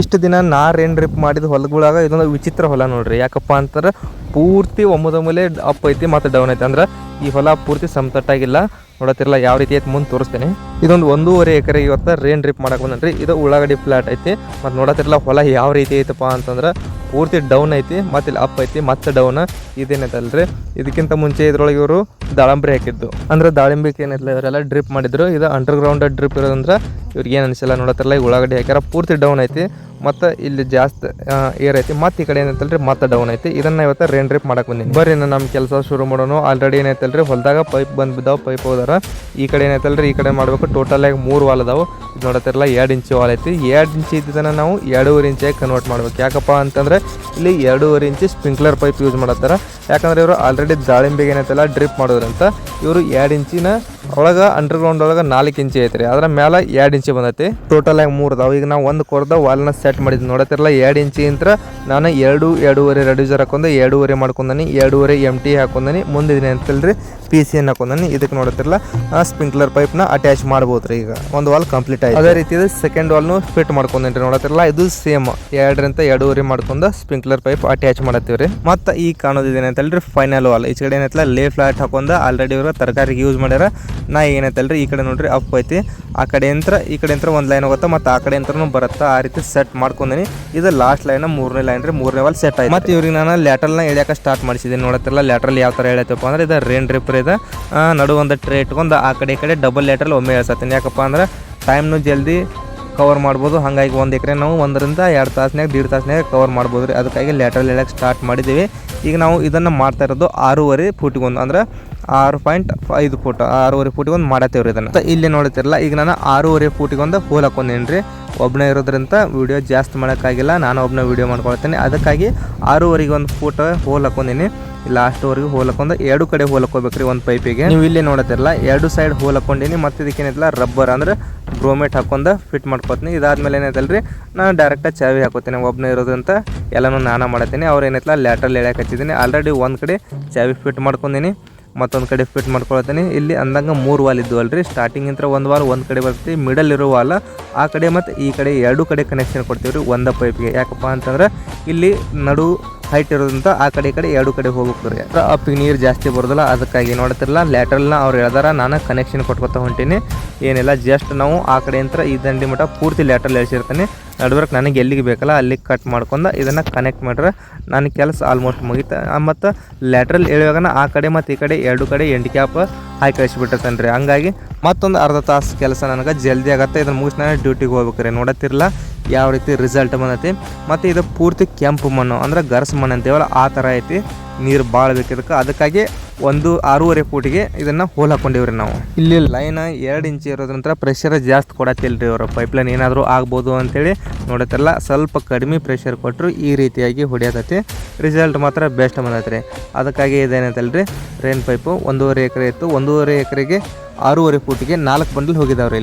ಇಷ್ಟು ದಿನ ನಾ ರೇನ್ ಡ್ರಿಪ್ ಮಾಡಿದ ಹೊಲಗಳಾಗ ಇದೊಂದು ವಿಚಿತ್ರ ಹೊಲ ನೋಡ್ರಿ. ಯಾಕಪ್ಪ ಅಂತಂದ್ರೆ ಪೂರ್ತಿ ಒಮ್ಮೆ ಅಪ್ ಐತಿ ಮತ್ತು ಡೌನ್ ಐತಿ. ಅಂದ್ರೆ ಈ ಹೊಲ ಪೂರ್ತಿ ಸಮತಟ್ಟಾಗಿಲ್ಲ. ನೋಡತ್ತಿರಲ್ಲ ಯಾವ ರೀತಿ ಐತಿ ಮುಂದೆ ತೋರಿಸ್ತೇನೆ. ಇದೊಂದು 1.5 ಎಕರೆ ಇವತ್ತು ರೇನ್ ಡ್ರಿಪ್ ಮಾಡಕ್ಕೆ ಬಂದನ್ರಿ. ಇದು ಉಳ್ಳಾಗಡ್ಡಿ ಫ್ಲಾಟ್ ಐತಿ. ಮತ್ತು ನೋಡತ್ತಿರಲ್ಲ ಹೊಲ ಯಾವ ರೀತಿ ಐತಪ್ಪ ಅಂತಂದ್ರೆ ಪೂರ್ತಿ ಡೌನ್ ಐತಿ, ಮತ್ತು ಇಲ್ಲಿ ಅಪ್ ಐತಿ, ಮತ್ತೆ ಡೌನ್. ಇದೇನೈತಲ್ರಿ, ಇದಕ್ಕಿಂತ ಮುಂಚೆ ಇದ್ರೊಳಗೆ ಇವರು ದಾಳಂಬ್ರಿ ಹಾಕಿದ್ದು. ಅಂದ್ರೆ ದಾಳಿಂಬಿಗೆ ಏನೈತಿಲ್ಲ ಇವರೆಲ್ಲ ಡ್ರಿಪ್ ಮಾಡಿದ್ರು. ಇದು ಅಂಡರ್ಗ್ರೌಂಡ್ ಡ್ರಿಪ್ ಇರೋದಂದ್ರೆ ಇವ್ರಿಗೆ ಏನು ಅನಿಸಿಲ್ಲ. ನೋಡತ್ತಿರಲ್ಲ ಈ ಉಳ್ಳಾಗಡ್ಡಿ ಹಾಕ್ಯಾರ, ಪೂರ್ತಿ ಡೌನ್ ಐತಿ, ಮತ್ತು ಇಲ್ಲಿ ಜಾಸ್ತಿ ಏರ್ ಐತಿ. ಮತ್ತು ಈ ಕಡೆ ಏನೈತಲ್ರಿ ಮತ್ತೆ ಡೌನ್ ಐತಿ. ಇದನ್ನ ಇವತ್ತು ರೇನ್ ಡ್ರಿಪ್ ಮಾಡಕ್ಕೆ ಬಂದೀನಿ. ಬರ್ರಿ ನಮ್ಮ ಕೆಲಸ ಶುರು ಮಾಡೋಣ. ಆಲ್ರೆಡಿ ಏನೈತಲ್ರಿ ಹೊಲದಾಗ ಪೈಪ್ ಬಂದು ಬಿದ್ದಾವೆ, ಪೈಪ್ ಹೋದಾರ. ಈ ಕಡೆ ಏನೈತಲ್ರಿ ಈ ಕಡೆ ಮಾಡಬೇಕು. ಟೋಟಲ್ ಆಗಿ 3 ವಾಲ್ ಅದಾವೆ. ನೋಡತ್ತಿರಲ್ಲ 2 ಇಂಚ್ ವಾಲ್ ಐತಿ. 2 ಇಂಚ್ ಇದ್ದದನ್ನು ನಾವು 2.5 ಇಂಚಾಗಿ ಕನ್ವರ್ಟ್ ಮಾಡ್ಬೇಕು. ಯಾಕಪ್ಪ ಅಂತಂದ್ರೆ ಇಲ್ಲಿ 2.5 ಇಂಚ್ ಸ್ಪ್ರಿಂಕ್ಲರ್ ಪೈಪ್ ಯೂಸ್ ಮಾಡತ್ತಾರ. ಯಾಕಂದ್ರೆ ಇವರು ಆಲ್ರೆಡಿ ದಾಳಿಂಬಿಗೆ ಏನೈತಲ್ಲ ಡ್ರಿಪ್ ಮಾಡೋದ್ರಂತ ಇವರು 2 ಇಂಚಿನ ಒಳಗೆ ಅಂಡರ್ಗ್ರೌಂಡ್ ಒಳಗೆ 4 ಇಂಚ್ ಐತ್ರಿ. ಅದ್ರ ಮೇಲೆ 2 ಇಂಚ್ ಬಂದೈತಿ. ಟೋಟಲ್ ಆಗಿ 3 ಅದಾವೆ. ಈಗ ನಾವು ಒಂದು ಕೊರ್ದ ವಾಲ್ನ ಸೆಟ್ ಮಾಡಿದ್ವಿ. ನೋಡತ್ತಿರಲ್ಲ 2 ಇಂಚಿಂತ್ರ ನಾನು 2.5 ರೆಡ್ಯೂಸರ್ ಹಾಕೊಂಡೆ, 2.5 ಮಾಡ್ಕೊಂಡನಿ, 2.5 MT ಹಾಕೊಂಡನಿ. ಮುಂದೆ ಏನಂತಲ್ರಿ PCN ಹಾಕೊಂಡನಿ. ಇದಕ್ಕೆ ನೋಡತ್ತಿರಲ್ಲ ಸ್ಪ್ರಿಂಕ್ಲರ್ ಪೈಪ್ನ ಅಟ್ಯಾಚ್ ಮಾಡ್ಬೋದ್ರಿ. ಈಗ ಒಂದು ವಾಲ್ ಕಂಪ್ಲೀಟ್ ಆಯ್ತು. ಅದೇ ರೀತಿ ಸೆಕೆಂಡ್ ವಾಲ್ನು ಫಿಟ್ ಮಾಡ್ಕೊಂಡೇನ್ರಿ. ನೋಡತ್ತಿರಲ್ಲ ಇದು ಸೇಮ್ 2.5 ಮಾಡ್ಕೊಂಡ ಸ್ಪ್ರಿಂಕ್ಲರ್ ಪೈಪ್ ಅಟ್ಯಾಚ್ ಮಾಡತ್ತೀವ್ರಿ. ಮತ್ತು ಈ ಕಾಣೋದು ಏನಂತಲ್ರಿ ಫೈನಲ್ ವಾಲ್. ಈ ಕಡೆ ಏನೈತಲ್ಲ ಲೇ ಫ್ಲಾಟ್ ಹಾಕೊಂಡ ಆಲ್ರೆಡಿ ಇವರು ತರಕಾರಿಗೆ ಯೂಸ್ ಮಾಡ್ಯಾರ. ನಾ ಏನೈತಲ್ರಿ ಈ ಕಡೆ ನೋಡ್ರಿ ಅಪ್ ಐತಿ, ಆ ಕಡೆ ಅಂತ ಒಂದು ಲೈನ್ ಹೋಗುತ್ತೆ, ಮತ್ತು ಆ ಕಡೆ ಅಂತನೂ ಬರುತ್ತಾ. ಆ ರೀತಿ ಸೆಟ್ ಮಾಡ್ಕೊಂಡೀನಿ. ಇದು ಲಾಸ್ಟ್ ಲೈನ್ 3ನೇ ಲೈನ್ ರೀ. 3ನೇ ವಾಲ್ ಸೆಟ್ ಆಯ್ತು. ಮತ್ತು ಇವ್ರಿಗೆ ನಾನು ಲ್ಯಾಟ್ರಲ್ನ ಎಳ್ಯಾಕ ಸ್ಟಾರ್ಟ್ ಮಾಡಿಸಿದ್ದೀನಿ. ನೋಡತ್ತಿರಲ್ಲ ಲ್ಯಾಟ್ರಲ್ ಯಾವ ಥರ ಎಳ್ಯತ್ತಪ್ಪ ಅಂದ್ರೆ ಇದು ರೇನ್ ಡ್ರಿಪ್ಪರ್ ಇದೆ. ನಡು ಒಂದು ಟ್ರೇ ಇಟ್ಕೊಂಡು ಆ ಕಡೆ ಈ ಕಡೆ ಡಬಲ್ ಲ್ಯಾಟ್ರಲ್ ಒಮ್ಮೆ ಎಳ್ಸತ್ತೀನಿ. ಯಾಕಪ್ಪ ಅಂದ್ರೆ ಟೈಮ್ನು ಜಲ್ದಿ ಕವರ್ ಮಾಡ್ಬೋದು. ಹಾಗಾಗಿ 1 ಎಕರೆ ನಾವು 1 ರಿಂದ 2 ತಾಸ್ನಾಗ 1.5 ತಾಸ್ನಾಗ ಕವರ್ ಮಾಡ್ಬೋದು ರೀ. ಅದಕ್ಕಾಗಿ ಲ್ಯಾಟ್ರಲ್ ಎಳ್ಯಕ್ಕೆ ಸ್ಟಾರ್ಟ್ ಮಾಡಿದ್ದೀವಿ. ಈಗ ನಾವು ಇದನ್ನು ಮಾಡ್ತಾ ಇರೋದು 6.5 ಫೂಟಿಗೊಂದು, ಅಂದ್ರೆ 6.5 ಫೂಟ್ 6.5 ಫೂಟಿಗೊಂದು ಮಾಡತ್ತೇವ್ರಿ ಇದನ್ನು. ಇಲ್ಲಿ ನೋಡ್ತಿರಲ್ಲ ಈಗ ನಾನು 6.5 ಫೂಟಿಗೊಂದು ಹೋಲ್ ಹಾಕೊಂಡೇನಿ ರೀ. ಒಬ್ಬನೇ ಇರೋದ್ರಿಂದ ವಿಡಿಯೋ ಜಾಸ್ತಿ ಮಾಡೋಕ್ಕಾಗಿಲ್ಲ, ನಾನು ಒಬ್ಬನೇ ವಿಡಿಯೋ ಮಾಡ್ಕೊಳ್ತೇನೆ. ಅದಕ್ಕಾಗಿ 6.5 ಒಂದು ಫೂಟ್ ಹೋಲ್ ಹಾಕೊಂಡೀನಿ. ಲಾಸ್ಟ್ವರೆಗೂ ಹೋಲ್ ಹಾಕೊಂಡು 2 ಕಡೆ ಹೋಲ್ ಹಾಕೋಬೇಕ್ರಿ ಒಂದು ಪೈಪಿಗೆ. ನೀವು ಇಲ್ಲಿ ನೋಡತ್ತಿರಲ್ಲ 2 ಸೈಡ್ ಹೋಲ್ ಹಾಕೊಂಡಿನಿ. ಮತ್ತು ಇದಕ್ಕೇನೈತಲ್ಲ ರಬ್ಬರ್ ಅಂದ್ರೆ ಗ್ರೋಮೇಟ್ ಹಾಕೊಂಡು ಫಿಟ್ ಮಾಡ್ಕೊತೀನಿ. ಇದಾದ್ಮೇಲೆ ಏನೈತಲ್ರಿ ನಾನು ಡೈರೆಕ್ಟಾಗಿ ಚಾವಿ ಹಾಕೋತೀನಿ. ಒಬ್ಬನೇ ಇರೋದ್ರಂತ ಎಲ್ಲನೂ ನಾನು ಮಾಡತ್ತೀನಿ. ಅವ್ರು ಏನೈತಲ್ಲ ಲ್ಯಾಟ್ರಲ್ ಎಳ್ಯಾಕೆ ಹಚ್ಚಿದ್ದೀನಿ. ಆಲ್ರೆಡಿ ಒಂದು ಕಡೆ ಚಾವಿ ಫಿಟ್ ಮಾಡ್ಕೊಂಡಿನಿ, ಮತ್ತೊಂದು ಕಡೆ ಫಿಟ್ ಮಾಡ್ಕೊಳ್ತೀನಿ. ಇಲ್ಲಿ ಅಂದಂಗೆ 3 ವಾಲ್ ಇದ್ವಲ್ರಿ. ಸ್ಟಾರ್ಟಿಂಗಿಂತ ಒಂದು ವಾಲ್ ಒಂದು ಕಡೆ ಬರ್ತೀವಿ, ಮಿಡಲ್ ಇರೋ ವಾಲ್ ಆ ಕಡೆ ಮತ್ತು ಈ ಕಡೆ 2 ಕಡೆ ಕನೆಕ್ಷನ್ ಕೊಡ್ತೀವಿ ರೀ ಒಂದು ಪೈಪ್ಗೆ. ಯಾಕಪ್ಪ ಅಂತಂದ್ರೆ ಇಲ್ಲಿ ನಡು ಹೈಟ್ ಇರೋದ್ರಿಂದ ಆ ಕಡೆ ಈ ಕಡೆ 2 ಕಡೆ ಹೋಗ್ಬೇಕ್ರಿ. ಅಪ್ಪಿಗೆ ನೀರು ಜಾಸ್ತಿ ಬರೋದಿಲ್ಲ. ಅದಕ್ಕಾಗಿ ನೋಡ್ತಿರಲ್ಲ ಲ್ಯಾಟ್ರಲ್ನ ಅವ್ರು ಹೇಳ್ದಾರ, ನಾನು ಕನೆಕ್ಷನ್ ಕೊಟ್ಕೊತಾ ಹೊಂಟೀನಿ. ಏನಿಲ್ಲ, ಜಸ್ಟ್ ನಾವು ಆ ಕಡೆ ಅಂತ ಈ ದಂಡಿ ಮಟ್ಟ ಪೂರ್ತಿ ಲ್ಯಾಟ್ರಲ್ ಎಳ್ಸಿರ್ತೀನಿ. ನಡ್ವರ್ಕ್ ನನಗೆ ಎಲ್ಲಿಗೆ ಬೇಕಲ್ಲ ಅಲ್ಲಿಗೆ ಕಟ್ ಮಾಡ್ಕೊಂಡು ಇದನ್ನು ಕನೆಕ್ಟ್ ಮಾಡ್ರೆ ನನ್ನ ಕೆಲಸ ಆಲ್ಮೋಸ್ಟ್ ಮುಗಿತ. ಮತ್ತು ಲ್ಯಾಟ್ರಲ್ ಎಳೆಯುವಾಗ ಆ ಕಡೆ ಮತ್ತು ಈ ಕಡೆ 2 ಕಡೆ ಎಂಡ್ ಕ್ಯಾಪ್ ಹಾಕಿ ಕಳಿಸ್ಬಿಟ್ಟಿರ್ತಾನೆ ರೀ. ಹಂಗಾಗಿ ಮತ್ತೊಂದು ಅರ್ಧ ತಾಸು ಕೆಲಸ ನನಗೆ ಜಲ್ದಿ ಆಗುತ್ತೆ. ಇದನ್ನು ಮುಗಿಸಿ ನಾನು ಡ್ಯೂಟಿಗೆ ಹೋಗ್ಬೇಕ್ರಿ. ನೋಡತ್ತಿರಲ್ಲ ಯಾವ ರೀತಿ ರಿಸಲ್ಟ್ ಬಂದೈತಿ. ಮತ್ತು ಇದು ಪೂರ್ತಿ ಕೆಂಪು ಮಣ್ಣು ಅಂದ್ರೆ ಗರ್ಸ್ ಮಣ್ಣು ಅಂತೀವಲ್ಲ ಆ ಥರ ಐತಿ. ನೀರು ಭಾಳ ಬೇಕಿದ್ದಕ್ಕೆ ಅದಕ್ಕಾಗಿ 6.5 ಫೂಟಿಗೆ ಇದನ್ನು ಹೋಲ್ ಹಾಕೊಂಡಿವ್ರಿ ನಾವು. ಇಲ್ಲಿ ಲೈನ್ 2 ಇಂಚ್ ಇರೋದ್ರಂತ ಪ್ರೆಷರ್ ಜಾಸ್ತಿ ಕೊಡತ್ತಿಲ್ರಿ ಅವರು. ಪೈಪ್ಲೈನ್ ಏನಾದರೂ ಆಗ್ಬೋದು ಅಂತೇಳಿ ನೋಡತ್ತಿರಲ್ಲ ಸ್ವಲ್ಪ ಕಡಿಮೆ ಪ್ರೆಷರ್ ಕೊಟ್ಟರು ಈ ರೀತಿಯಾಗಿ ಹೊಡಿಯತೈತಿ. ರಿಸಲ್ಟ್ ಮಾತ್ರ ಬೆಸ್ಟ್ ಬಂದೈತೆ ರೀ. ಅದಕ್ಕಾಗಿ ಇದೇನೈತಲ್ರಿ ರೇನ್ ಪೈಪು 1.5 ಎಕರೆ ಇತ್ತು. 1.5 ಎಕರೆಗೆ 6.5 ಫೂಟಿಗೆ 4 ಬಂಡಲ್ ಹೋಗಿದಾವ್ರಿ.